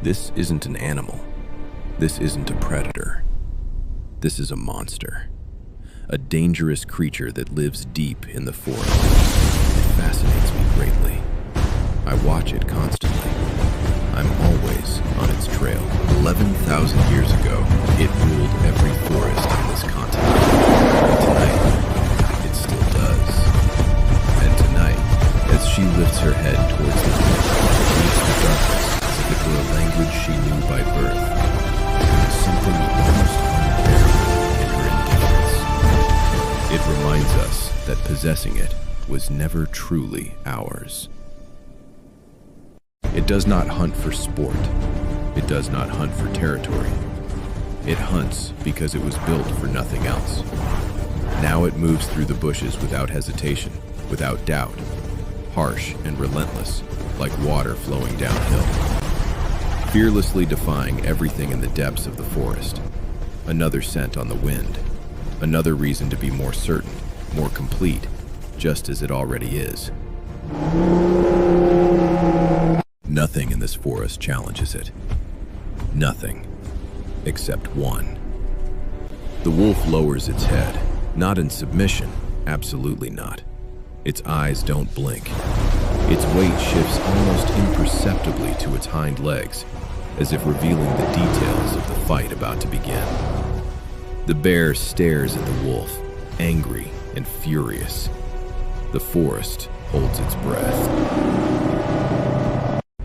This isn't an animal. This isn't a predator. This is a monster. A dangerous creature that lives deep in the forest. It fascinates me greatly. I watch it constantly. I'm always on its trail. 11,000 years ago, it ruled every forest on this continent. And tonight, it still does. And tonight, as she lifts her head towards the light, it meets the darkness as if it were a language she knew by birth. There is something almost unbearable in her indifference. It reminds us that possessing it was never truly ours. It does not hunt for sport. It does not hunt for territory. It hunts because it was built for nothing else. Now it moves through the bushes without hesitation, without doubt, harsh and relentless, like water flowing downhill, fearlessly defying everything in the depths of the forest. Another scent on the wind, another reason to be more certain, more complete, just as it already is. Nothing in this forest challenges it. Nothing, except one. The wolf lowers its head, not in submission, absolutely not. Its eyes don't blink. Its weight shifts almost imperceptibly to its hind legs, as if revealing the details of the fight about to begin. The bear stares at the wolf, angry and furious. The forest holds its breath.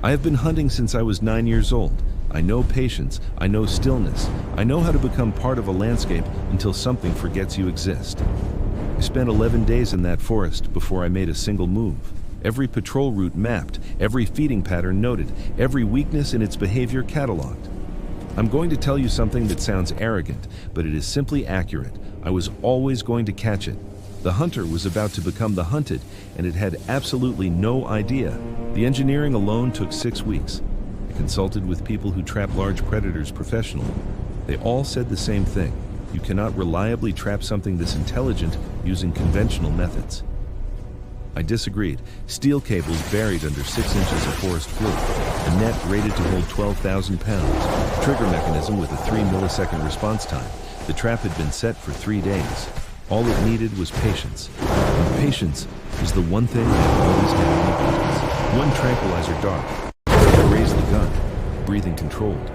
I have been hunting since I was 9 years old. I know patience, I know stillness, I know how to become part of a landscape until something forgets you exist. I spent 11 days in that forest before I made a single move. Every patrol route mapped, every feeding pattern noted, every weakness in its behavior cataloged. I'm going to tell you something that sounds arrogant, but it is simply accurate. I was always going to catch it. The hunter was about to become the hunted, and it had absolutely no idea. The engineering alone took 6 weeks. I consulted with people who trap large predators professionally. They all said the same thing. You cannot reliably trap something this intelligent using conventional methods. I disagreed. Steel cables buried under 6 inches of forest floor. A net rated to hold 12,000 pounds. Trigger mechanism with a 3-millisecond response time. The trap had been set for 3 days. All it needed was patience. And patience is the one thing I always had in abundance. One tranquilizer dart. I raised the gun, breathing controlled.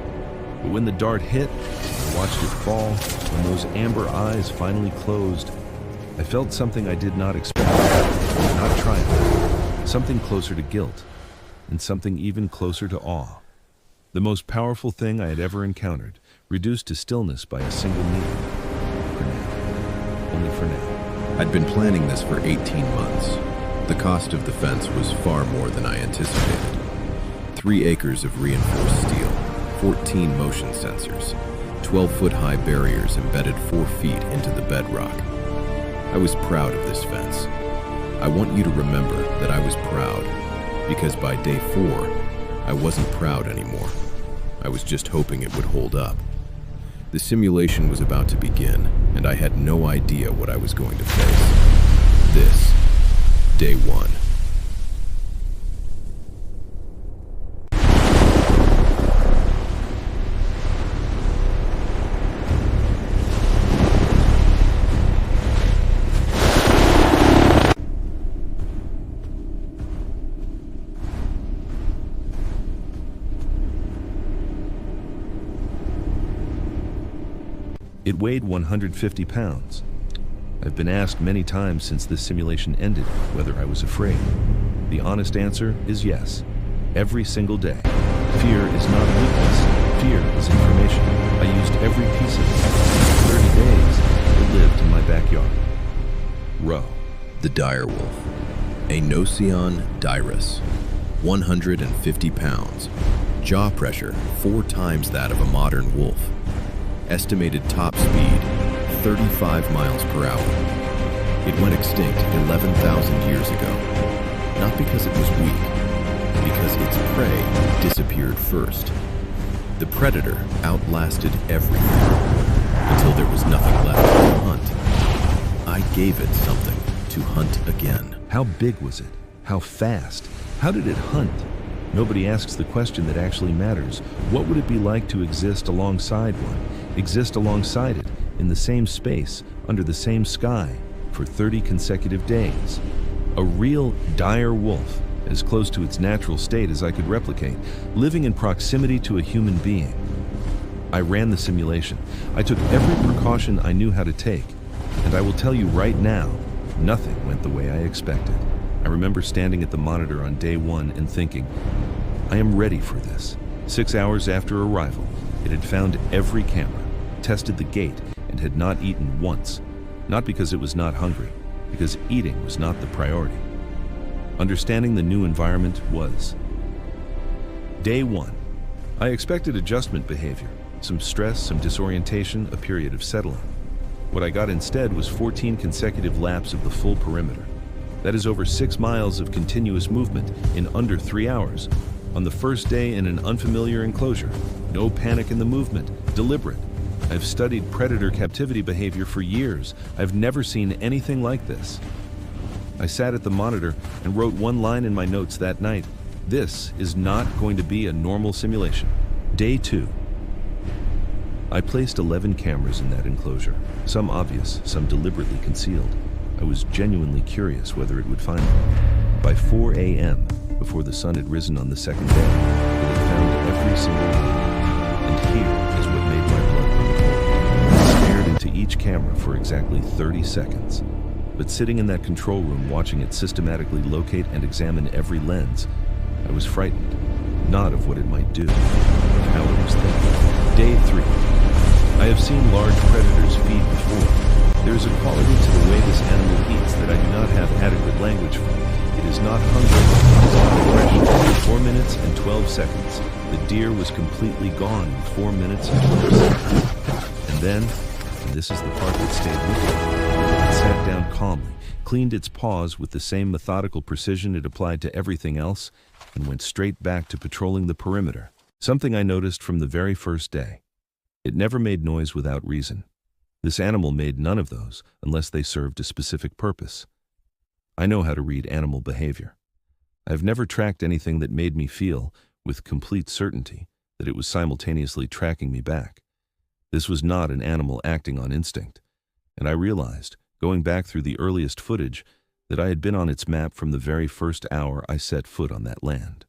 But when the dart hit, I watched it fall, and those amber eyes finally closed. I felt something I did not expect. Not triumph. Something closer to guilt. And something even closer to awe. The most powerful thing I had ever encountered, reduced to stillness by a single needle. For now. Only for now. I'd been planning this for 18 months. The cost of the fence was far more than I anticipated. 3 acres of reinforced steel, 14 motion sensors, 12-foot-high barriers embedded 4 feet into the bedrock. I was proud of this fence. I want you to remember that I was proud, because by day 4, I wasn't proud anymore. I was just hoping it would hold up. The simulation was about to begin, and I had no idea what I was going to face. This, day 1. It weighed 150 pounds. I've been asked many times since this simulation ended whether I was afraid. The honest answer is yes. Every single day. Fear is not a weakness. Fear is information. I used every piece of it. For 30 days, it lived in my backyard. Row. The dire wolf. Aenocyon dirus. 150 pounds. Jaw pressure 4 times that of a modern wolf. Estimated top speed, 35 miles per hour. It went extinct 11,000 years ago. Not because it was weak, because its prey disappeared first. The predator outlasted everything, until there was nothing left to hunt. I gave it something to hunt again. How big was it? How fast? How did it hunt? Nobody asks the question that actually matters. What would it be like to exist alongside one? Exist alongside it, in the same space, under the same sky, for 30 consecutive days. A real dire wolf, as close to its natural state as I could replicate, living in proximity to a human being. I ran the simulation. I took every precaution I knew how to take. And I will tell you right now, nothing went the way I expected. I remember standing at the monitor on day 1 and thinking, I am ready for this. 6 hours after arrival, it had found every camera, tested the gate, and had not eaten once. Not because it was not hungry, because eating was not the priority. Understanding the new environment was. Day 1. I expected adjustment behavior, some stress, some disorientation, a period of settling. What I got instead was 14 consecutive laps of the full perimeter. That is over 6 miles of continuous movement in under 3 hours. On the first day in an unfamiliar enclosure. No panic in the movement, deliberate. I've studied predator captivity behavior for years. I've never seen anything like this. I sat at the monitor and wrote one line in my notes that night. This is not going to be a normal simulation. Day 2. I placed 11 cameras in that enclosure. Some obvious, some deliberately concealed. I was genuinely curious whether it would find them. By 4 a.m., before the sun had risen on the second day, it had found every single one. And here is what made my blood run cold. I stared into each camera for exactly 30 seconds. But sitting in that control room watching it systematically locate and examine every lens, I was frightened, not of what it might do, of how it was thinking. Day 3. I have seen large predators feed before. There is a quality to the way this animal eats that I do not have adequate language for. It is not hungry, it is not aggression. 4 minutes and 12 seconds. The deer was completely gone in 4 minutes and 12 seconds. And then, and this is the part that stayed with me, it sat down calmly, cleaned its paws with the same methodical precision it applied to everything else, and went straight back to patrolling the perimeter. Something I noticed from the very first day. It never made noise without reason. This animal made none of those unless they served a specific purpose. I know how to read animal behavior. I've never tracked anything that made me feel, with complete certainty, that it was simultaneously tracking me back. This was not an animal acting on instinct, and I realized, going back through the earliest footage, that I had been on its map from the very first hour I set foot on that land.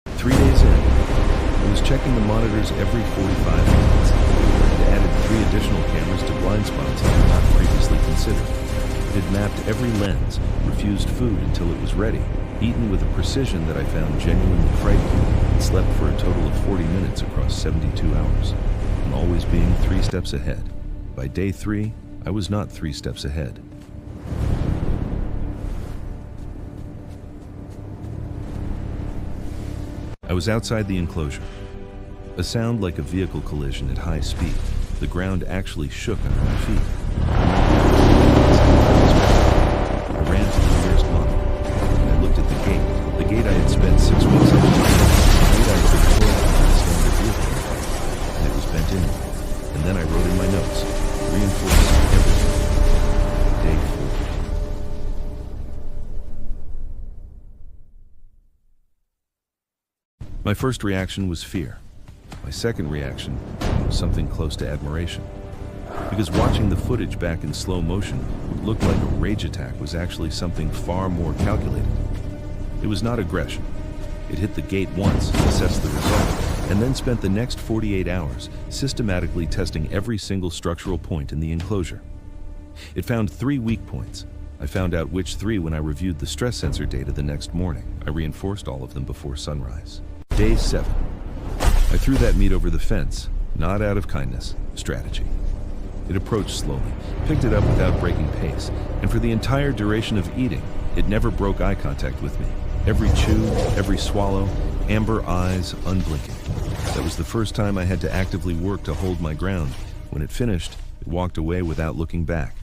3 days in, I was checking the monitors every 45 minutes. I had added 3 additional cameras to blind spots I had not previously considered. It had mapped every lens, refused food until it was ready, eaten with a precision that I found genuinely frightening, and slept for a total of 40 minutes across 72 hours, and always being 3 steps ahead. By day 3, I was not 3 steps ahead. I was outside the enclosure. A sound like a vehicle collision at high speed. The ground actually shook under my feet. I ran to the nearest monitor, and I looked at the gate. The gate I had spent 6 weeks on. The gate I had been told to the standard vehicle impact, and it was bent inward. And then I wrote in my notes, reinforcing everything. Day 4. My first reaction was fear. My second reaction was something close to admiration. Because watching the footage back in slow motion, what looked like a rage attack was actually something far more calculated. It was not aggression. It hit the gate once, assessed the result, and then spent the next 48 hours systematically testing every single structural point in the enclosure. It found 3 weak points. I found out which 3 when I reviewed the stress sensor data the next morning. I reinforced all of them before sunrise. Day 7. I threw that meat over the fence, not out of kindness, strategy. It approached slowly, picked it up without breaking pace, and for the entire duration of eating, it never broke eye contact with me. Every chew, every swallow, amber eyes, unblinking. That was the first time I had to actively work to hold my ground. When it finished, it walked away without looking back.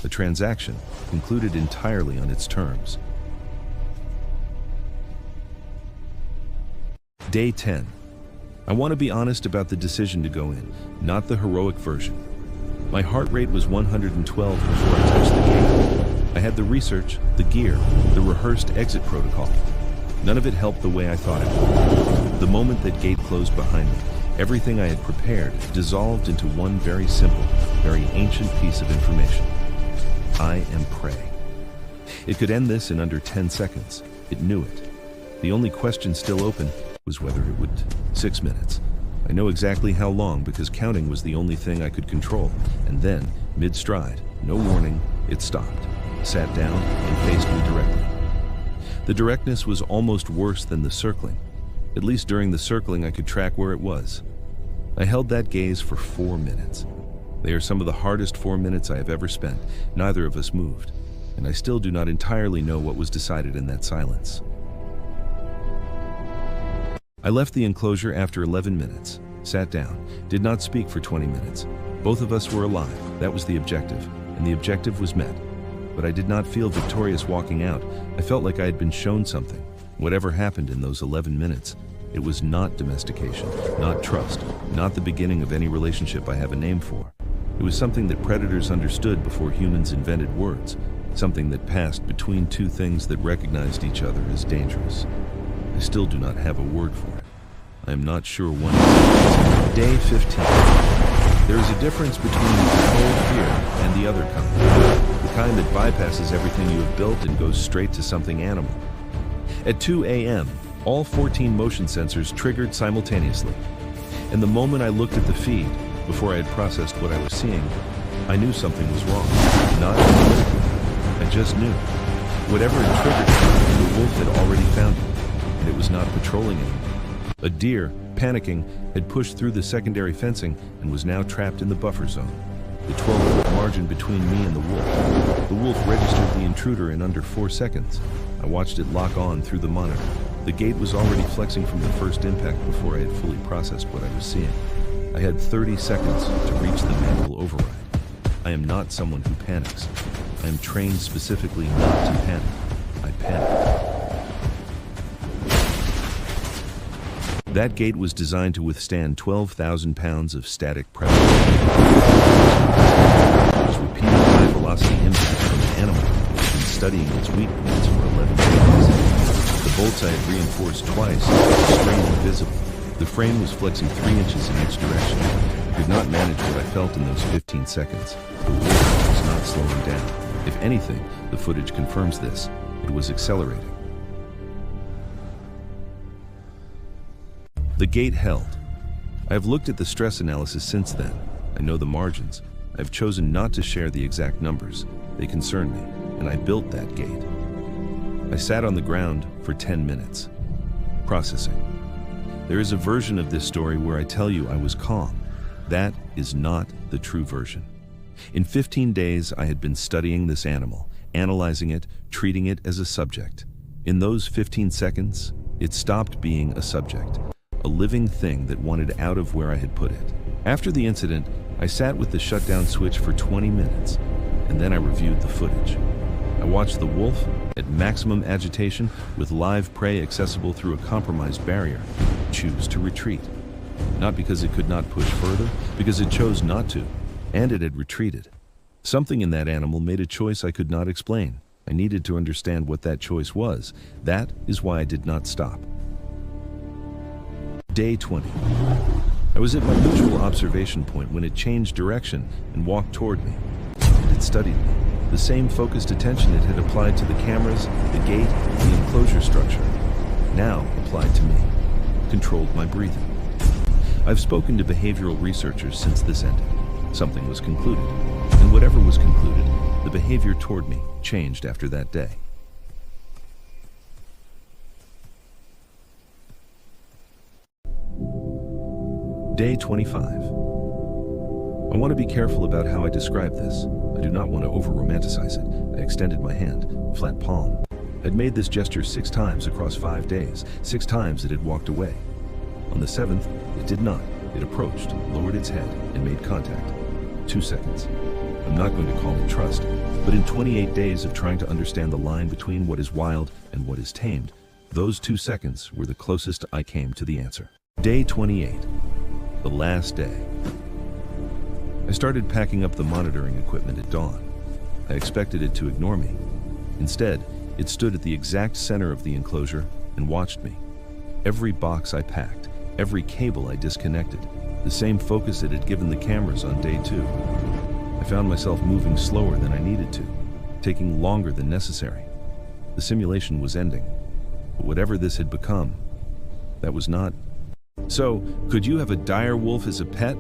The transaction concluded entirely on its terms. Day 10. I want to be honest about the decision to go in, not the heroic version. My heart rate was 112 before I touched the gate. I had the research, the gear, the rehearsed exit protocol. None of it helped the way I thought it would. The moment that gate closed behind me, everything I had prepared dissolved into one very simple, very ancient piece of information. I am prey. It could end this in under 10 seconds. It knew it. The only question still open was whether it would. 6 minutes. I know exactly how long because counting was the only thing I could control. And then, mid-stride, no warning, it stopped, sat down, and faced me directly. The directness was almost worse than the circling. At least during the circling, I could track where it was. I held that gaze for 4 minutes. They are some of the hardest 4 minutes I have ever spent. Neither of us moved, and I still do not entirely know what was decided in that silence. I left the enclosure after 11 minutes, sat down, did not speak for 20 minutes. Both of us were alive. That was the objective, and the objective was met. But I did not feel victorious walking out. I felt like I had been shown something. Whatever happened in those 11 minutes, it was not domestication, not trust, not the beginning of any relationship I have a name for. It was something that predators understood before humans invented words, something that passed between two things that recognized each other as dangerous. I still do not have a word for it. I am not sure when it is. Day 15. There is a difference between controlled fear and the other kind. The kind that bypasses everything you have built and goes straight to something animal. At 2 a.m., all 14 motion sensors triggered simultaneously. And the moment I looked at the feed, before I had processed what I was seeing, I knew something was wrong. Not analytically. I just knew. Whatever had triggered it, the wolf had already found it, and it was not patrolling anymore. A deer, panicking, had pushed through the secondary fencing and was now trapped in the buffer zone. The 12-foot margin between me and the wolf. The wolf registered the intruder in under 4 seconds. I watched it lock on through the monitor. The gate was already flexing from the first impact before I had fully processed what I was seeing. I had 30 seconds to reach the manual override. I am not someone who panics. I am trained specifically not to panic. I panic. That gate was designed to withstand 12,000 pounds of static pressure. It was repeated high-velocity impacts from an animal that had been studying its weak points for 11 days. The bolts I had reinforced twice were strained and visible. The frame was flexing 3 inches in each direction. I could not manage what I felt in those 15 seconds. The wolf was not slowing down. If anything, the footage confirms this. It was accelerating. The gate held. I have looked at the stress analysis since then. I know the margins. I have chosen not to share the exact numbers. They concern me, and I built that gate. I sat on the ground for 10 minutes, processing. There is a version of this story where I tell you I was calm. That is not the true version. In 15 days, I had been studying this animal, analyzing it, treating it as a subject. In those 15 seconds, it stopped being a subject. A living thing that wanted out of where I had put it. After the incident, I sat with the shutdown switch for 20 minutes, and then I reviewed the footage. I watched the wolf, at maximum agitation, with live prey accessible through a compromised barrier, choose to retreat. Not because it could not push further, because it chose not to, and it had retreated. Something in that animal made a choice I could not explain. I needed to understand what that choice was. That is why I did not stop. Day 20. I was at my usual observation point when it changed direction and walked toward me. And it studied me. The same focused attention it had applied to the cameras, the gate, the enclosure structure, now applied to me, controlled my breathing. I've spoken to behavioral researchers since this ended. Something was concluded, and whatever was concluded, the behavior toward me changed after that day. Day 25. I want to be careful about how I describe this. I do not want to over-romanticize it. I extended my hand, flat palm. I'd made this gesture 6 times across 5 days. 6 times it had walked away. On the 7th, it did not. It approached, lowered its head, and made contact. 2 seconds. I'm not going to call it trust, but in 28 days of trying to understand the line between what is wild and what is tamed, those 2 seconds were the closest I came to the answer. Day 28. The last day. I started packing up the monitoring equipment at dawn. I expected it to ignore me. Instead, it stood at the exact center of the enclosure, and watched me. Every box I packed, every cable I disconnected, the same focus it had given the cameras on day 2. I found myself moving slower than I needed to, taking longer than necessary. The simulation was ending, but whatever this had become, that was not. So, could you have a dire wolf as a pet?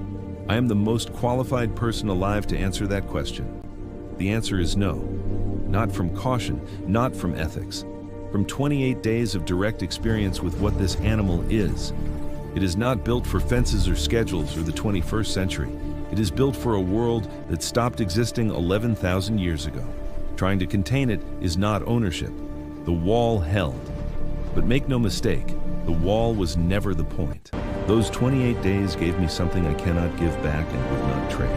I am the most qualified person alive to answer that question. The answer is no. Not from caution, not from ethics. From 28 days of direct experience with what this animal is. It is not built for fences or schedules or the 21st century. It is built for a world that stopped existing 11,000 years ago. Trying to contain it is not ownership. The wall held. But make no mistake, the wall was never the point. Those 28 days gave me something I cannot give back and would not trade.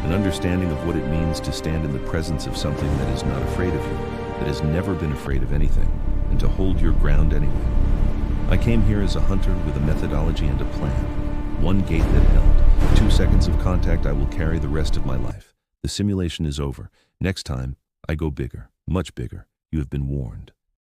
An understanding of what it means to stand in the presence of something that is not afraid of you, that has never been afraid of anything, and to hold your ground anyway. I came here as a hunter with a methodology and a plan. One gate that held. 2 seconds of contact I will carry the rest of my life. The simulation is over. Next time, I go bigger, much bigger. You have been warned.